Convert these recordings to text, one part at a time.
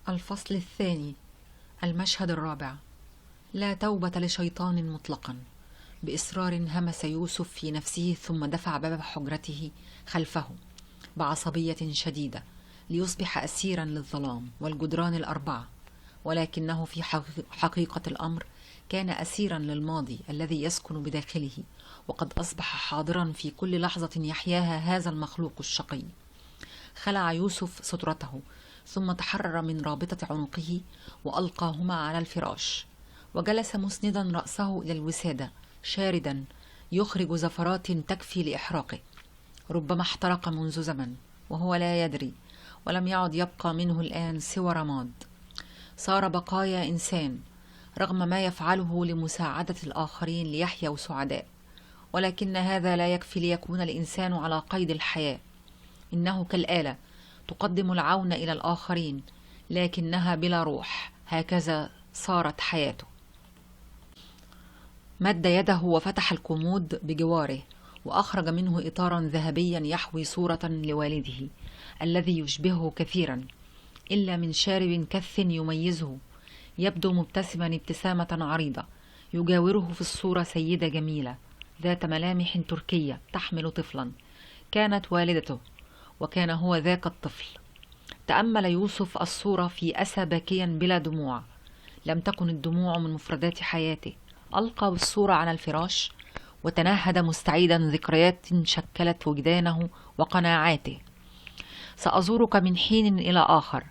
الفصل الثاني. المشهد الرابع. لا توبة لشيطان مطلقا. بإصرار همس يوسف في نفسه ثم دفع باب حجرته خلفه بعصبية شديدة ليصبح أسيرا للظلام والجدران الأربعة، ولكنه في حقيقة الأمر كان أسيرا للماضي الذي يسكن بداخله، وقد أصبح حاضرا في كل لحظة يحياها هذا المخلوق الشقي. خلع يوسف سترته ثم تحرر من رابطة عنقه وألقاهما على الفراش، وجلس مسندا رأسه إلى الوسادة شاردا يخرج زفرات تكفي لإحراقه. ربما احترق منذ زمن وهو لا يدري، ولم يعد يبقى منه الآن سوى رماد. صار بقايا إنسان رغم ما يفعله لمساعدة الآخرين ليحيوا سعداء، ولكن هذا لا يكفي ليكون الإنسان على قيد الحياة. إنه كالآلة تقدم العون إلى الآخرين لكنها بلا روح، هكذا صارت حياته. مد يده وفتح الكومود بجواره وأخرج منه إطارا ذهبيا يحوي صورة لوالده الذي يشبهه كثيرا، إلا من شارب كث يميزه، يبدو مبتسما ابتسامة عريضة. يجاوره في الصورة سيدة جميلة ذات ملامح تركية تحمل طفلا، كانت والدته وكان هو ذاك الطفل. تأمل يوسف الصورة في أسى باكيا بلا دموع، لم تكن الدموع من مفردات حياته. ألقى بالصورة على الفراش وتنهد مستعيدا ذكريات شكلت وجدانه وقناعاته. سأزورك من حين إلى آخر،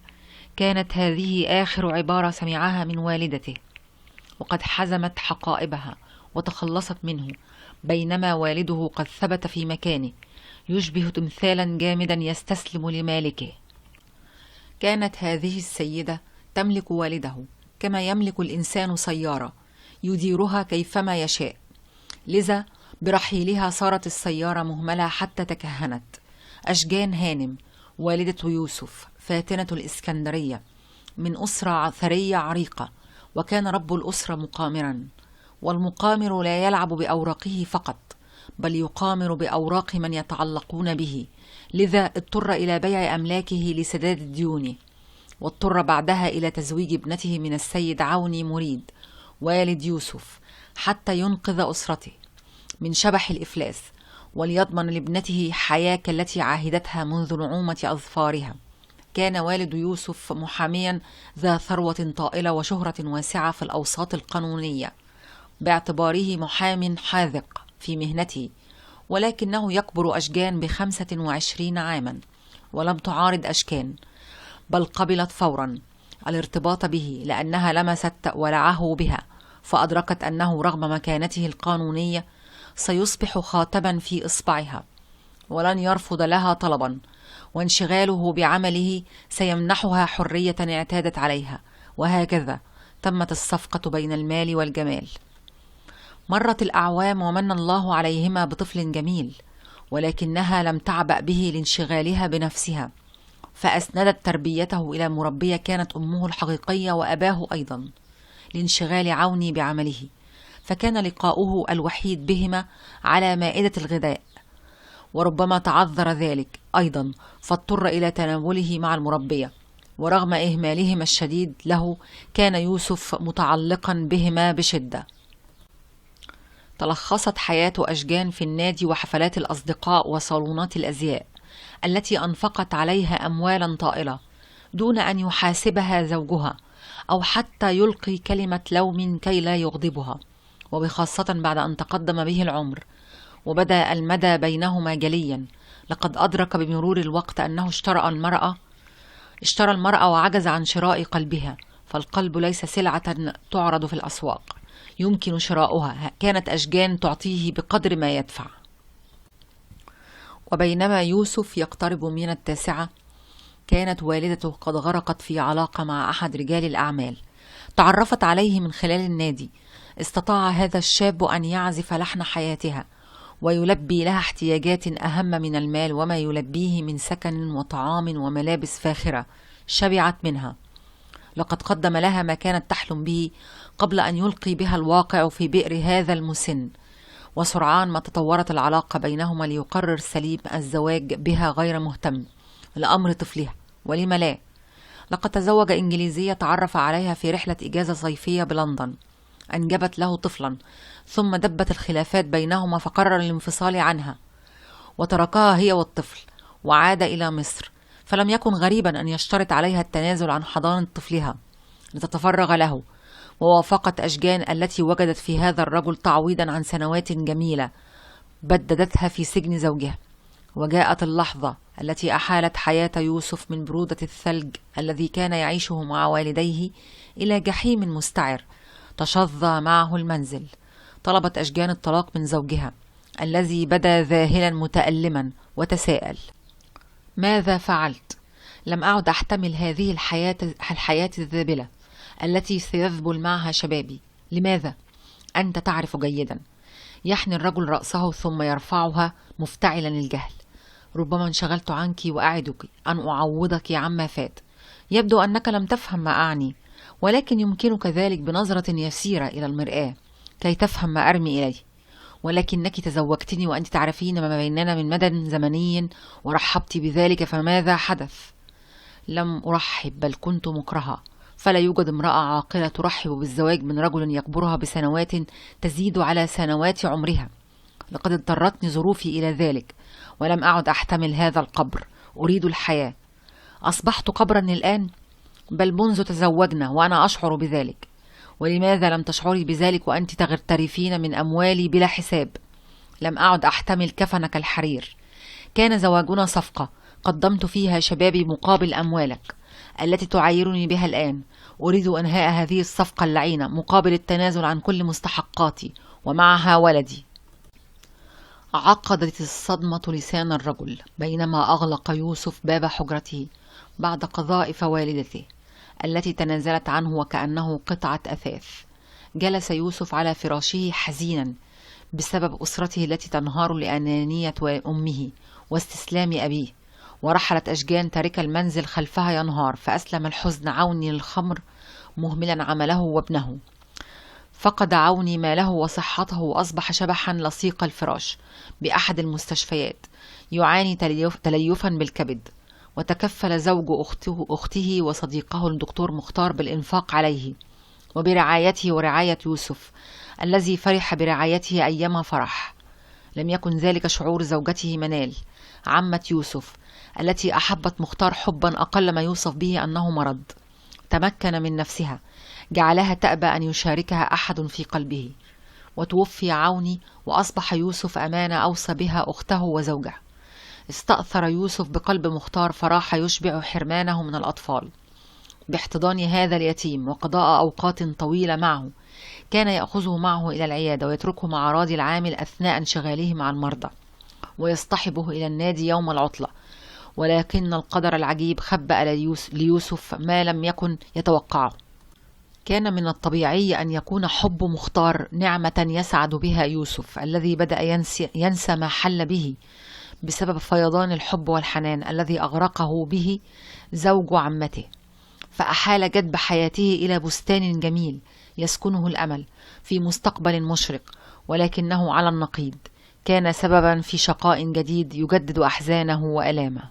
كانت هذه آخر عبارة سمعها من والدته، وقد حزمت حقائبها وتخلصت منه، بينما والده قد ثبت في مكانه يشبه تمثالا جامدا يستسلم لمالكه. كانت هذه السيدة تملك والده كما يملك الإنسان سيارة يديرها كيفما يشاء، لذا برحيلها صارت السيارة مهملة حتى تكهنت. أشجان هانم والدة يوسف فاتنة الإسكندرية من أسرة ثرية عريقة، وكان رب الأسرة مقامرا، والمقامر لا يلعب بأوراقه فقط بل يقامر بأوراق من يتعلقون به، لذا اضطر إلى بيع أملاكه لسداد ديونه، واضطر بعدها إلى تزويج ابنته من السيد عوني مريد والد يوسف حتى ينقذ أسرته من شبح الإفلاس وليضمن لابنته حياة كالتي عاهدتها منذ نعومة أظفارها. كان والد يوسف محاميا ذا ثروة طائلة وشهرة واسعة في الأوساط القانونية باعتباره محام حاذق في مهنته، ولكنه يكبر أشجان ب25 عاما ولم تعارض أشكان، بل قبلت فورا الارتباط به لأنها لمست ولعه بها، فأدركت أنه رغم مكانته القانونية سيصبح خاتما في إصبعها ولن يرفض لها طلبا، وانشغاله بعمله سيمنحها حرية اعتادت عليها، وهكذا تمت الصفقة بين المال والجمال. مرت الأعوام ومن الله عليهما بطفل جميل، ولكنها لم تعبأ به لانشغالها بنفسها، فأسندت تربيته إلى مربية كانت أمه الحقيقية وأباه أيضا لانشغال عوني بعمله، فكان لقاؤه الوحيد بهما على مائدة الغذاء، وربما تعذر ذلك أيضا فاضطر إلى تناوله مع المربية، ورغم إهمالهما الشديد له كان يوسف متعلقا بهما بشدة. تلخصت حياة أشجان في النادي وحفلات الأصدقاء وصالونات الأزياء التي أنفقت عليها أموالا طائلة دون أن يحاسبها زوجها أو حتى يلقي كلمة لوم كي لا يغضبها، وبخاصة بعد أن تقدم به العمر وبدأ المدى بينهما جليا. لقد أدرك بمرور الوقت أنه اشترى المرأة وعجز عن شراء قلبها، فالقلب ليس سلعة تعرض في الأسواق يمكن شراؤها، كانت أشجان تعطيه بقدر ما يدفع. وبينما يوسف يقترب من 9 كانت والدته قد غرقت في علاقة مع أحد رجال الأعمال تعرفت عليه من خلال النادي. استطاع هذا الشاب أن يعزف لحن حياتها ويلبي لها احتياجات أهم من المال وما يلبيه من سكن وطعام وملابس فاخرة شبعت منها. لقد قدم لها ما كانت تحلم به قبل أن يلقي بها الواقع في بئر هذا المسن، وسرعان ما تطورت العلاقة بينهما ليقرر سليم الزواج بها غير مهتم لأمر طفلها، ولم لا؟ لقد تزوج إنجليزية تعرف عليها في رحلة إجازة صيفية بلندن. أنجبت له طفلا، ثم دبت الخلافات بينهما فقرر الانفصال عنها وتركها هي والطفل وعاد إلى مصر. فلم يكن غريبا أن يشترط عليها التنازل عن حضانة طفلها لتتفرغ له، ووافقت أشجان التي وجدت في هذا الرجل تعويضا عن سنوات جميلة بددتها في سجن زوجها. وجاءت اللحظة التي أحالت حياة يوسف من برودة الثلج الذي كان يعيشه مع والديه إلى جحيم مستعر تشظى معه المنزل. طلبت أشجان الطلاق من زوجها الذي بدا ذاهلا متألما وتساءل: ماذا فعلت؟ لم أعد أحتمل هذه الحياة الذابلة التي سيذبل معها شبابي. لماذا؟ أنت تعرف جيدا. يحني الرجل رأسه ثم يرفعها مفتعلا الجهل. ربما انشغلت عنك وأعدك أن أعوضك عما فات. يبدو أنك لم تفهم ما أعني، ولكن يمكنك ذلك بنظرة يسيرة إلى المرآة كي تفهم ما أرمي إليه. ولكنك تزوجتني وأنت تعرفين ما بيننا من مدى زمني ورحبت بذلك، فماذا حدث؟ لم أرحب، بل كنت مكرهة. فلا يوجد امرأة عاقلة ترحب بالزواج من رجل يكبرها بسنوات تزيد على سنوات عمرها. لقد اضطرتني ظروفي إلى ذلك، ولم أعد أحتمل هذا القبر. أريد الحياة. أصبحت قبرا الآن؟ بل منذ تزوجنا وأنا أشعر بذلك. ولماذا لم تشعري بذلك وأنت تغترفين من أموالي بلا حساب؟ لم أعد أحتمل كفنك الحرير. كان زواجنا صفقة قدمت فيها شبابي مقابل أموالك التي تعايرني بها الآن. أريد إنهاء هذه الصفقة اللعينة مقابل التنازل عن كل مستحقاتي ومعها ولدي. عقدت الصدمة لسان الرجل بينما أغلق يوسف باب حجرته بعد قذائف والدته التي تنازلت عنه وكأنه قطعة أثاث. جلس يوسف على فراشه حزينا بسبب أسرته التي تنهار لأنانية أمه واستسلام أبيه. ورحلت أشجان تارك المنزل خلفها ينهار، فأسلم الحزن عوني للخمر مهملا عمله وابنه. فقد عوني ماله وصحته وأصبح شبحا لصيق الفراش بأحد المستشفيات يعاني تليفا بالكبد. وتكفل زوج أخته وصديقه الدكتور مختار بالإنفاق عليه وبرعايته ورعاية يوسف الذي فرح برعايته أيما فرح. لم يكن ذلك شعور زوجته منال عمة يوسف التي أحبت مختار حبا أقل ما يوصف به أنه مرض. تمكن من نفسها، جعلها تأبى أن يشاركها أحد في قلبه. وتوفي عوني وأصبح يوسف أمانة أوصى بها أخته وزوجها. استأثر يوسف بقلب مختار فراح يشبع حرمانه من الأطفال باحتضان هذا اليتيم وقضاء أوقات طويلة معه. كان يأخذه معه إلى العيادة ويتركه مع راضي العامل أثناء انشغاله مع المرضى، ويصطحبه إلى النادي يوم العطلة. ولكن القدر العجيب خبأ ليوسف ما لم يكن يتوقعه. كان من الطبيعي أن يكون حب مختار نعمة يسعد بها يوسف الذي بدأ ينسى ما حل به بسبب فيضان الحب والحنان الذي أغرقه به زوج عمته. فأحال جدب حياته إلى بستان جميل يسكنه الأمل في مستقبل مشرق، ولكنه على النقيض كان سببا في شقاء جديد يجدد أحزانه وألامه.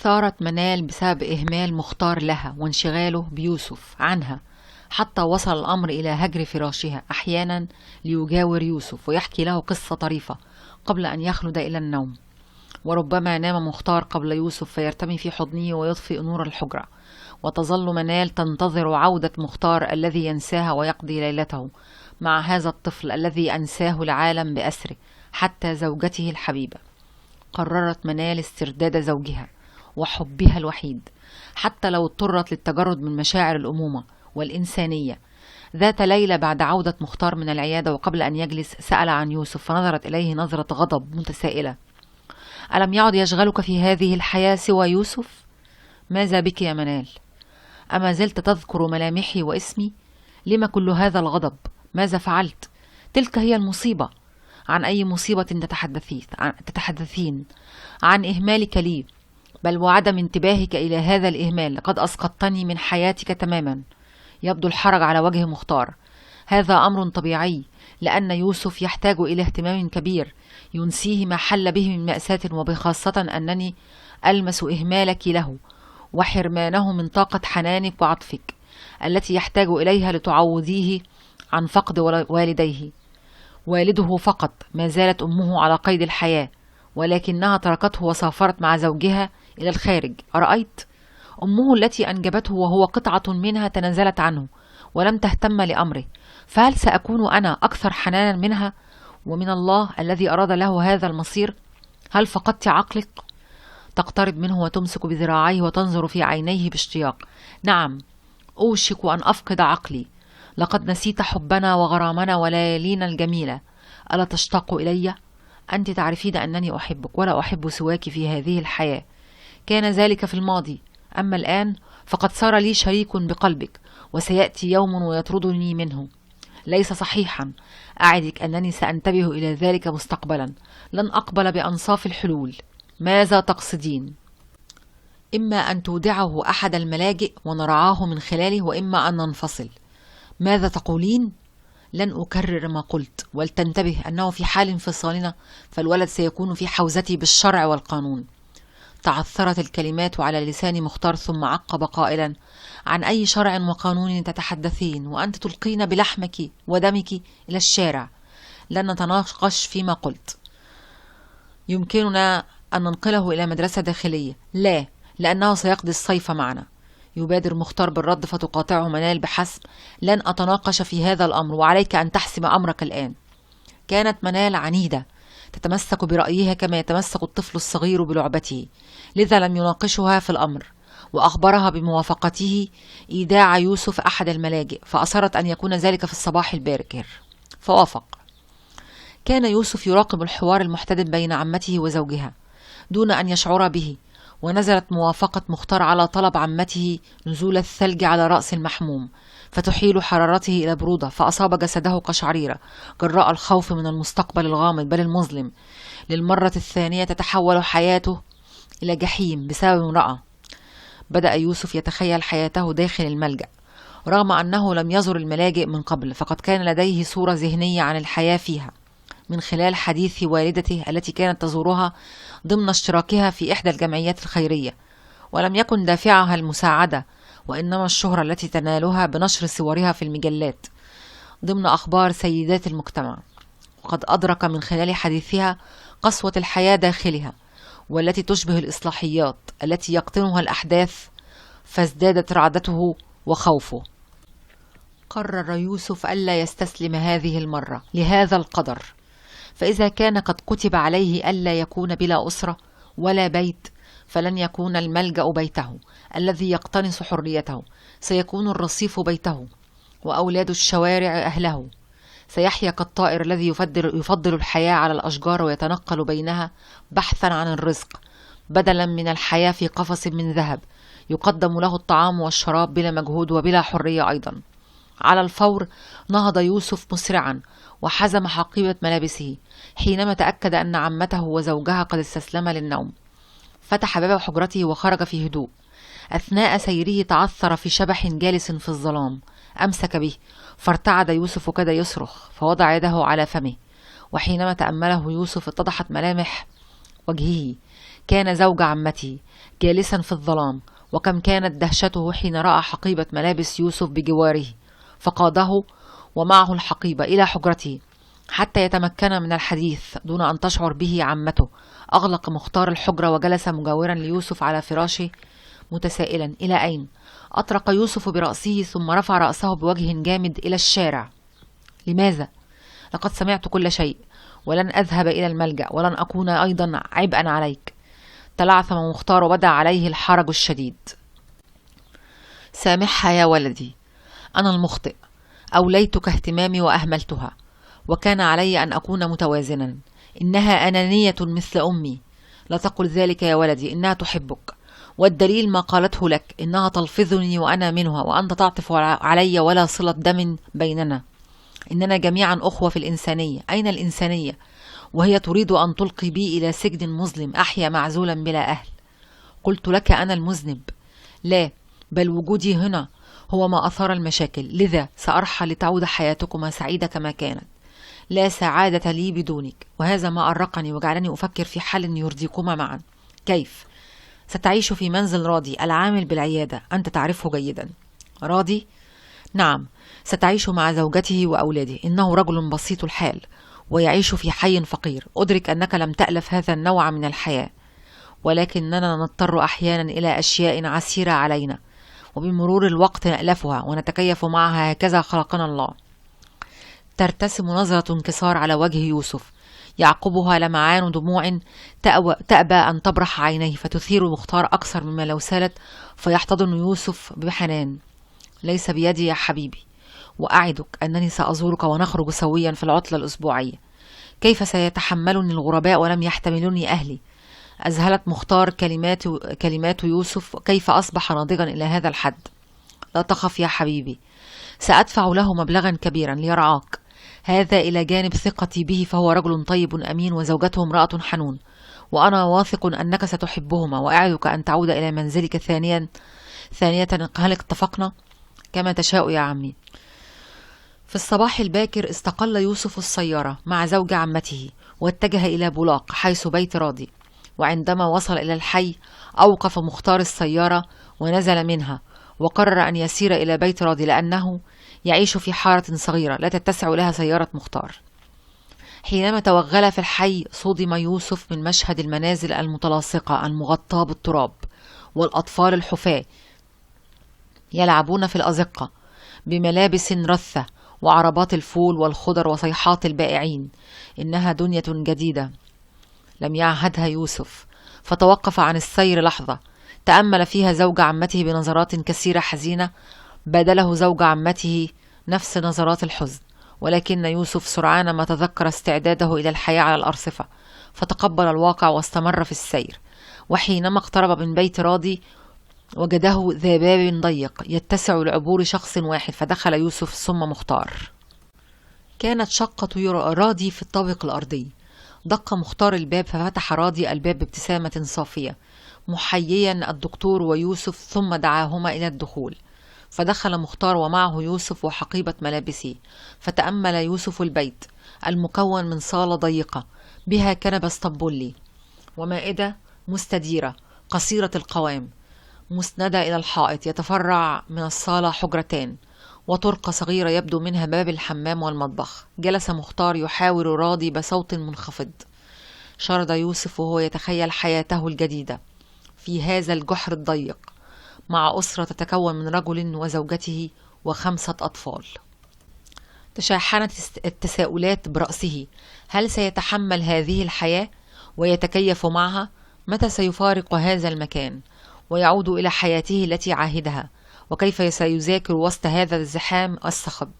ثارت منال بسبب إهمال مختار لها وانشغاله بيوسف عنها، حتى وصل الأمر إلى هجر فراشها أحيانا ليجاور يوسف ويحكي له قصة طريفة قبل أن يخلد إلى النوم. وربما نام مختار قبل يوسف فيرتمي في حضنه ويطفئ نور الحجرة، وتظل منال تنتظر عودة مختار الذي ينساها ويقضي ليلته مع هذا الطفل الذي أنساه العالم بأسره حتى زوجته الحبيبة. قررت منال استرداد زوجها وحبها الوحيد حتى لو اضطرت للتجرد من مشاعر الأمومة والإنسانية. ذات ليلة بعد عودة مختار من العيادة وقبل أن يجلس سأل عن يوسف، فنظرت إليه نظرة غضب متسائلة: ألم يعد يشغلك في هذه الحياة سوى يوسف؟ ماذا بك يا منال؟ أما زلت تذكر ملامحي واسمي؟ لما كل هذا الغضب؟ ماذا فعلت؟ تلك هي المصيبة. عن أي مصيبة تتحدثين؟ عن إهمالك لي، بل وعدم انتباهك إلى هذا الإهمال. لقد أسقطتني من حياتك تماما. يبدو الحرج على وجه مختار. هذا أمر طبيعي، لأن يوسف يحتاج إلى اهتمام كبير ينسيه ما حل به من مأساة، وبخاصة أنني ألمس إهمالك له وحرمانه من طاقة حنانك وعطفك التي يحتاج إليها لتعوضيه عن فقد والديه. والده فقط، ما زالت أمه على قيد الحياة، ولكنها تركته وسافرت مع زوجها إلى الخارج. أرأيت؟ أمه التي أنجبته وهو قطعة منها تنازلت عنه ولم تهتم لأمره، فهل سأكون أنا أكثر حنانا منها ومن الله الذي أراد له هذا المصير؟ هل فقدت عقلك؟ تقترب منه وتمسك بذراعيه وتنظر في عينيه باشتياق. نعم، أوشك أن أفقد عقلي. لقد نسيت حبنا وغرامنا وليالينا الجميلة. ألا تشتاق إلي؟ أنت تعرفين أنني أحبك ولا أحب سواك في هذه الحياة. كان ذلك في الماضي، أما الآن فقد صار لي شريك بقلبك، وسيأتي يوم ويطردني منه. ليس صحيحا، أعدك أنني سأنتبه إلى ذلك مستقبلا. لن أقبل بأنصاف الحلول. ماذا تقصدين؟ إما أن تودعه أحد الملاجئ ونرعاه من خلاله، وإما أن ننفصل. ماذا تقولين؟ لن أكرر ما قلت، ولتنتبه أنه في حال انفصالنا فالولد سيكون في حوزتي بالشرع والقانون. تعثرت الكلمات على لسان مختار، ثم عقب قائلا: عن أي شرع وقانون تتحدثين وأنت تلقين بلحمك ودمك إلى الشارع؟ لن نتناقش فيما قلت. يمكننا أن ننقله إلى مدرسة داخلية. لا، لأنه سيقضي الصيف معنا. يبادر مختار بالرد فتقاطعه منال بحسم: لن أتناقش في هذا الأمر، وعليك أن تحسم أمرك الآن. كانت منال عنيدة، تتمسك برأيها كما يتمسك الطفل الصغير بلعبته، لذا لم يناقشها في الأمر، وأخبرها بموافقته إيداع يوسف أحد الملاجئ، فأصرت أن يكون ذلك في الصباح الباكر، فوافق. كان يوسف يراقب الحوار المحتدم بين عمته وزوجها دون أن يشعر به، ونزلت موافقة مختار على طلب عمته نزول الثلج على رأس المحموم فتحيل حرارته إلى برودة، فأصاب جسده قشعريرة جراء الخوف من المستقبل الغامض بل المظلم. للمرة الثانية تتحول حياته إلى جحيم بسبب امرأة. بدأ يوسف يتخيل حياته داخل الملجأ، رغم أنه لم يزر الملاجئ من قبل، فقد كان لديه صورة ذهنية عن الحياة فيها من خلال حديث والدته التي كانت تزورها ضمن اشتراكها في إحدى الجمعيات الخيرية، ولم يكن دافعها المساعدة وإنما الشهرة التي تنالها بنشر صورها في المجلات ضمن أخبار سيدات المجتمع. وقد أدرك من خلال حديثها قسوة الحياة داخلها، والتي تشبه الإصلاحيات التي يقطنها الأحداث، فازدادت رعدته وخوفه. قرر يوسف ألا يستسلم هذه المرة لهذا القدر، فإذا كان قد كتب عليه ألا يكون بلا أسرة ولا بيت، فلن يكون الملجأ بيته الذي يقتنص حريته، سيكون الرصيف بيته، وأولاد الشوارع أهله. سيحيا كالطائر الذي يفضل الحياة على الأشجار ويتنقل بينها بحثا عن الرزق، بدلا من الحياة في قفص من ذهب يقدم له الطعام والشراب بلا مجهود وبلا حرية أيضا. على الفور نهض يوسف مسرعا وحزم حقيبة ملابسه حينما تأكد أن عمته وزوجها قد استسلما للنوم. فتح باب حجرته وخرج في هدوء. أثناء سيره تعثر في شبح جالس في الظلام، أمسك به فارتعد يوسف وكاد يصرخ، فوضع يده على فمه، وحينما تأمله يوسف اتضحت ملامح وجهه. كان زوج عمته جالسا في الظلام، وكم كانت دهشته حين رأى حقيبة ملابس يوسف بجواره، فقاده ومعه الحقيبة إلى حجرته حتى يتمكن من الحديث دون أن تشعر به عمته. أغلق مختار الحجرة وجلس مجاورا ليوسف على فراشه متسائلا: إلى أين؟ أطرق يوسف برأسه ثم رفع رأسه بوجه جامد إلى الشارع. لماذا؟ لقد سمعت كل شيء، ولن أذهب إلى الملجأ، ولن أكون أيضا عبئا عليك. تلعثم مختار وبدا عليه الحرج الشديد. سامحها يا ولدي، أنا المخطئ، أوليتك اهتمامي وأهملتها، وكان علي أن أكون متوازنا. إنها أنانية مثل أمي. لا تقل ذلك يا ولدي، إنها تحبك، والدليل ما قالته لك، إنها تلفظني وأنا منها، وأنت تعطف علي ولا صلة دم بيننا. إننا جميعا أخوة في الإنسانية. أين الإنسانية وهي تريد أن تلقي بي إلى سجن مظلم أحيا معزولا بلا أهل؟ قلت لك أنا المذنب؟ لا، بل وجودي هنا هو ما أثار المشاكل، لذا سأرحل لتعود حياتكما سعيدة كما كانت. لا سعادة لي بدونك، وهذا ما أرقني وجعلني أفكر في حل يرضيكما معا. كيف؟ ستعيش في منزل راضي العامل بالعيادة، أنت تعرفه جيدا. راضي؟ نعم، ستعيش مع زوجته وأولاده. إنه رجل بسيط الحال ويعيش في حي فقير. أدرك أنك لم تألف هذا النوع من الحياة، ولكننا نضطر أحيانا إلى أشياء عسيرة علينا، وبمرور الوقت نألفها ونتكيف معها. هكذا خلقنا الله. ترتسم نظرة انكسار على وجه يوسف، يعقبها لمعان دموع تأبى أن تبرح عينيه، فتثير مختار أكثر مما لو سالت، فيحتضن يوسف بحنان. ليس بيدي يا حبيبي، وأعدك أنني سأزورك ونخرج سويا في العطلة الأسبوعية. كيف سيتحملني الغرباء ولم يحتملني أهلي؟ أذهلت مختار كلمات يوسف. كيف أصبح ناضجا إلى هذا الحد؟ لا تخف يا حبيبي، سأدفع له مبلغا كبيرا ليرعاك. هذا إلى جانب ثقتي به، فهو رجل طيب أمين وزوجته امرأة حنون، وأنا واثق أنك ستحبهما، وأعدك أن تعود إلى منزلك ثانية. هل اتفقنا؟ كما تشاء يا عمي. في الصباح الباكر استقل يوسف السيارة مع زوج عمته واتجه إلى بولاق حيث بيت راضي. وعندما وصل إلى الحي أوقف مختار السيارة ونزل منها، وقرر أن يسير إلى بيت راضي لأنه يعيش في حارة صغيرة لا تتسع لها سيارة مختار. حينما توغل في الحي صدم يوسف من مشهد المنازل المتلاصقة المغطاة بالتراب، والأطفال الحفاة يلعبون في الأزقة بملابس رثة، وعربات الفول والخضر وصيحات البائعين. إنها دنيا جديدة لم يعهدها يوسف، فتوقف عن السير لحظة تأمل فيها زوج عمته بنظرات كثيرة حزينة. بادله زوج عمته نفس نظرات الحزن، ولكن يوسف سرعان ما تذكر استعداده إلى الحياة على الأرصفة، فتقبل الواقع واستمر في السير. وحينما اقترب من بيت راضي وجده ذا باب ضيق يتسع لعبور شخص واحد، فدخل يوسف ثم مختار. كانت شقة راضي في الطابق الأرضي. دق مختار الباب، ففتح راضي الباب بابتسامة صافية محييا الدكتور ويوسف، ثم دعاهما إلى الدخول. فدخل مختار ومعه يوسف وحقيبة ملابسه. فتأمل يوسف البيت المكون من صالة ضيقة بها كنبة اسطنبولي ومائدة مستديرة قصيرة القوام مسندة إلى الحائط. يتفرع من الصالة حجرتان وطرقة صغيرة يبدو منها باب الحمام والمطبخ. جلس مختار يحاور راضي بصوت منخفض. شرد يوسف وهو يتخيل حياته الجديدة في هذا الجحر الضيق مع أسرة تتكون من رجل وزوجته و5 أطفال. تشاحنت التساؤلات برأسه. هل سيتحمل هذه الحياة ويتكيف معها؟ متى سيفارق هذا المكان ويعود إلى حياته التي عاهدها؟ وكيف سيذاكر وسط هذا الزحام الصخب؟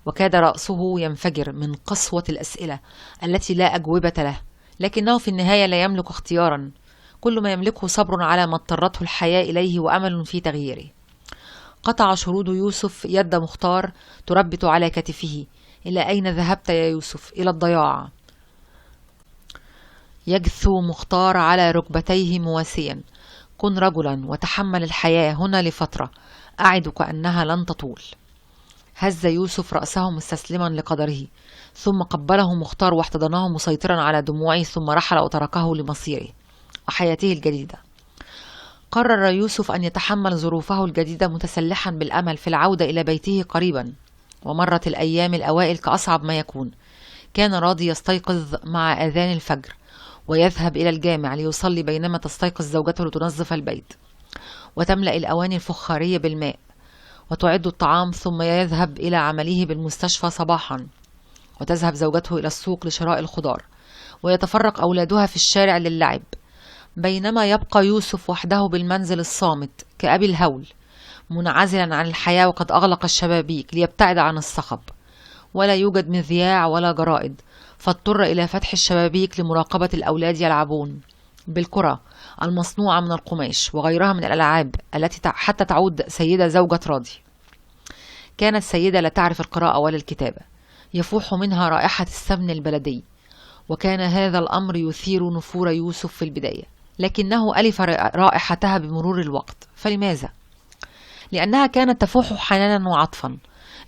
وكاد رأسه ينفجر من قسوة الأسئلة التي لا أجوبة له، لكنه في النهاية لا يملك اختيارا. كل ما يملكه صبر على ما اضطرته الحياة إليه وأمل في تغييره. قطع شرود يوسف يد مختار تربت على كتفه. إلى أين ذهبت يا يوسف؟ إلى الضياع. يجثو مختار على ركبتيه مواسيا. كن رجلا وتحمل الحياة هنا لفترة، أعدك أنها لن تطول. هز يوسف رأسه مستسلما لقدره، ثم قبله مختار واحتضنه مسيطرا على دموعه، ثم رحل وتركه لمصيره وحياته الجديدة. قرر يوسف أن يتحمل ظروفه الجديدة متسلحا بالأمل في العودة إلى بيته قريبا. ومرت الأيام الأوائل كأصعب ما يكون. كان راضي يستيقظ مع آذان الفجر ويذهب إلى الجامع ليصلي، بينما تستيقظ زوجته لتنظف البيت وتملأ الأواني الفخارية بالماء وتعد الطعام، ثم يذهب إلى عمله بالمستشفى صباحا. وتذهب زوجته إلى السوق لشراء الخضار، ويتفرق أولادها في الشارع للعب، بينما يبقى يوسف وحده بالمنزل الصامت كأبي الهول، منعزلا عن الحياة وقد أغلق الشبابيك ليبتعد عن الصخب. ولا يوجد مذياع ولا جرائد، فاضطر إلى فتح الشبابيك لمراقبة الأولاد يلعبون بالكرة المصنوعة من القماش وغيرها من الألعاب التي حتى تعود سيدة زوجة راضي. كانت سيدة لا تعرف القراءة ولا الكتابة، يفوح منها رائحة السمن البلدي، وكان هذا الأمر يثير نفور يوسف في البداية، لكنه ألف رائحتها بمرور الوقت. فلماذا؟ لأنها كانت تفوح حنانا وعطفا،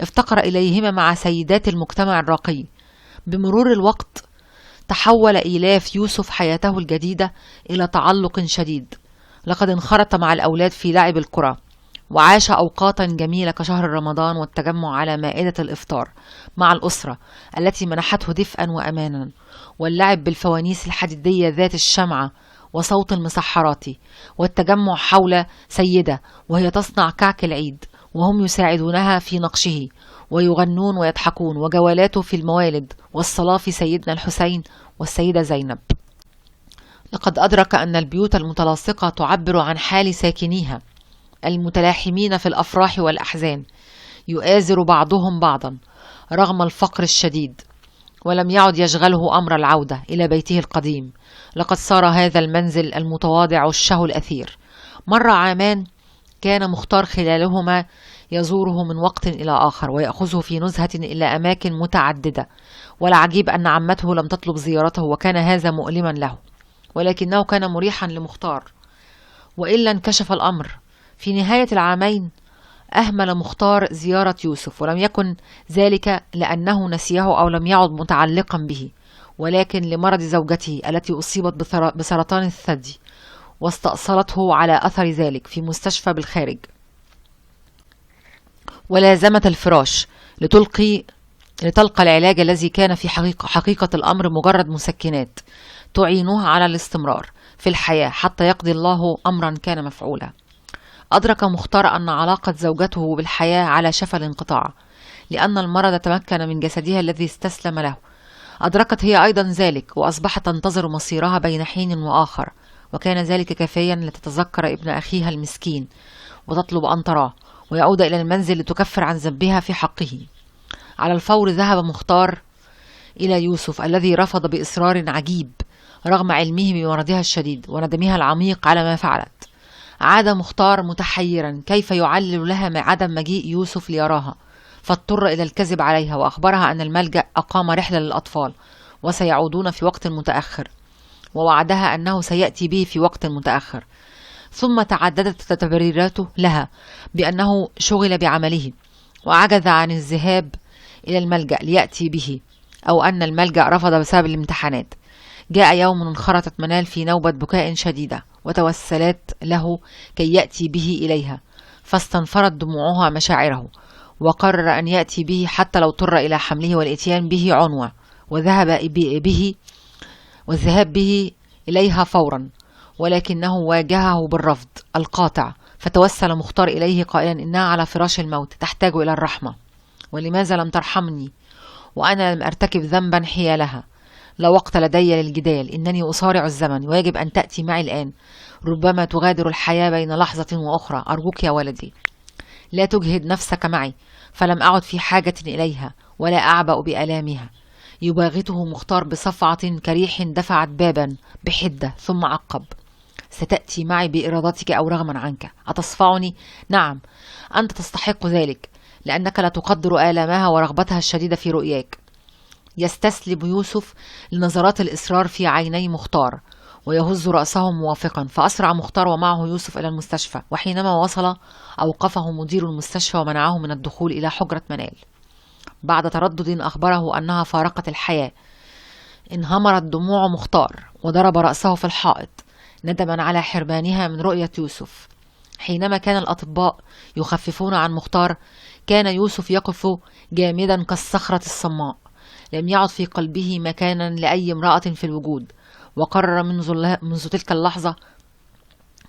افتقر إليهما مع سيدات المجتمع الراقي. بمرور الوقت تحول إيلاف يوسف حياته الجديدة إلى تعلق شديد. لقد انخرط مع الأولاد في لعب الكرة، وعاش أوقاتا جميلة كشهر رمضان والتجمع على مائدة الإفطار مع الأسرة التي منحته دفئا وأمانا، واللعب بالفوانيس الحديدية ذات الشمعة وصوت المسحرات، والتجمع حول سيدة وهي تصنع كعك العيد وهم يساعدونها في نقشه ويغنون ويضحكون، وجولاته في الموالد والصلاة في سيدنا الحسين والسيدة زينب. لقد أدرك أن البيوت المتلاصقة تعبر عن حال ساكنيها المتلاحمين في الأفراح والأحزان، يؤازر بعضهم بعضا رغم الفقر الشديد، ولم يعد يشغله أمر العودة إلى بيته القديم. لقد صار هذا المنزل المتواضع الشه الأثير. مر عامان كان مختار خلالهما يزوره من وقت إلى آخر ويأخذه في نزهة إلى أماكن متعددة، والعجيب أن عمته لم تطلب زيارته، وكان هذا مؤلما له، ولكنه كان مريحا لمختار. وإلا انكشف الأمر. في نهاية العامين أهمل مختار زيارة يوسف، ولم يكن ذلك لأنه نسيه أو لم يعد متعلقا به، ولكن لمرض زوجته التي أصيبت بسرطان الثدي، واستأصلته على أثر ذلك في مستشفى بالخارج، ولازمت الفراش لتلقى العلاج الذي كان في حقيقة الأمر مجرد مسكنات تعينها على الاستمرار في الحياة حتى يقضي الله أمرا كان مفعولا. أدرك مختار أن علاقة زوجته بالحياة على شفا الانقطاع، لأن المرض تمكن من جسدها الذي استسلم له. أدركت هي أيضا ذلك، وأصبحت تنتظر مصيرها بين حين وآخر، وكان ذلك كافيا لتتذكر ابن أخيها المسكين وتطلب أن تراه ويعود إلى المنزل لتكفر عن ذنبها في حقه. على الفور ذهب مختار إلى يوسف الذي رفض بإصرار عجيب رغم علمه بمرضها الشديد وندمها العميق على ما فعلت. عاد مختار متحيرا كيف يعلل لها عدم مجيء يوسف ليراها، فاضطر إلى الكذب عليها وأخبرها أن الملجأ أقام رحلة للأطفال وسيعودون في وقت متأخر، ووعدها أنه سيأتي به في وقت متأخر. ثم تعددت تبريراته لها بأنه شغل بعمله وعجز عن الذهاب إلى الملجأ ليأتي به، أو أن الملجأ رفض بسبب الامتحانات. جاء يوم انخرطت منال في نوبة بكاء شديدة وتوسلت له كي يأتي به إليها، فاستنفرت دموعها مشاعره، وقرر أن يأتي به حتى لو اضطر إلى حمله والإتيان به عنوة، والذهاب به إليها فورا، ولكنه واجهه بالرفض القاطع. فتوسل مختار إليه قائلا: إنها على فراش الموت تحتاج إلى الرحمة، ولماذا لم ترحمني وأنا لم أرتكب ذنبا حيالها؟ لا وقت لدي للجدال، إنني أصارع الزمن ويجب أن تأتي معي الآن. ربما تغادر الحياة بين لحظة وأخرى. أرجوك يا ولدي لا تجهد نفسك معي، فلم أعد في حاجة إليها ولا أعبأ بآلامها. يباغته مختار بصفعة كريح دفعت بابا بحدة، ثم عقب: ستأتي معي بإرادتك أو رغما عنك. أتصفعني؟ نعم، أنت تستحق ذلك، لأنك لا تقدر آلامها ورغبتها الشديدة في رؤياك. يستسلم يوسف لنظرات الإصرار في عيني مختار ويهز رأسه موافقا، فأسرع مختار ومعه يوسف إلى المستشفى، وحينما وصل أوقفه مدير المستشفى ومنعه من الدخول إلى حجرة منال. بعد تردد أخبره أنها فارقت الحياة. انهمرت دموع مختار وضرب رأسه في الحائط ندما على حرمانها من رؤية يوسف. حينما كان الأطباء يخففون عن مختار كان يوسف يقف جامدا كالصخرة الصماء، لم يعد في قلبه مكانا لأي امرأة في الوجود، وقرر منذ تلك اللحظة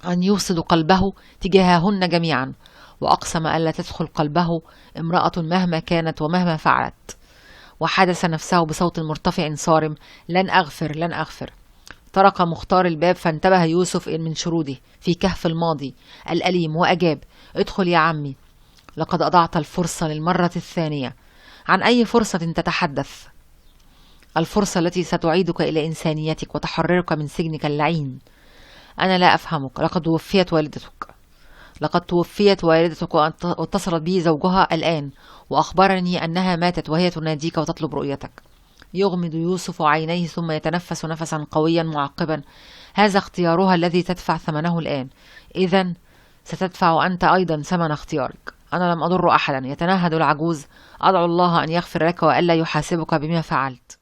أن يوصد قلبه تجاههن جميعا، وأقسم ألا تدخل قلبه امرأة مهما كانت ومهما فعلت. وحدث نفسه بصوت مرتفع صارم: لن أغفر، لن أغفر. طرق مختار الباب فانتبه يوسف من شروده في كهف الماضي الأليم وأجاب: ادخل يا عمي، لقد أضعت الفرصة للمرة الثانية. عن أي فرصة تتحدث؟ الفرصة التي ستعيدك إلى إنسانيتك وتحررك من سجنك اللعين. أنا لا أفهمك. لقد توفيت والدتك واتصلت بي زوجها الآن وأخبرني أنها ماتت وهي تناديك وتطلب رؤيتك. يغمض يوسف عينيه ثم يتنفس نفسا قويا معقبا: هذا اختيارها الذي تدفع ثمنه الآن، إذن ستدفع أنت أيضا ثمن اختيارك. أنا لم أضر أحدا. يتنهد العجوز: أدعو الله أن يغفر لك وألا يحاسبك بما فعلت.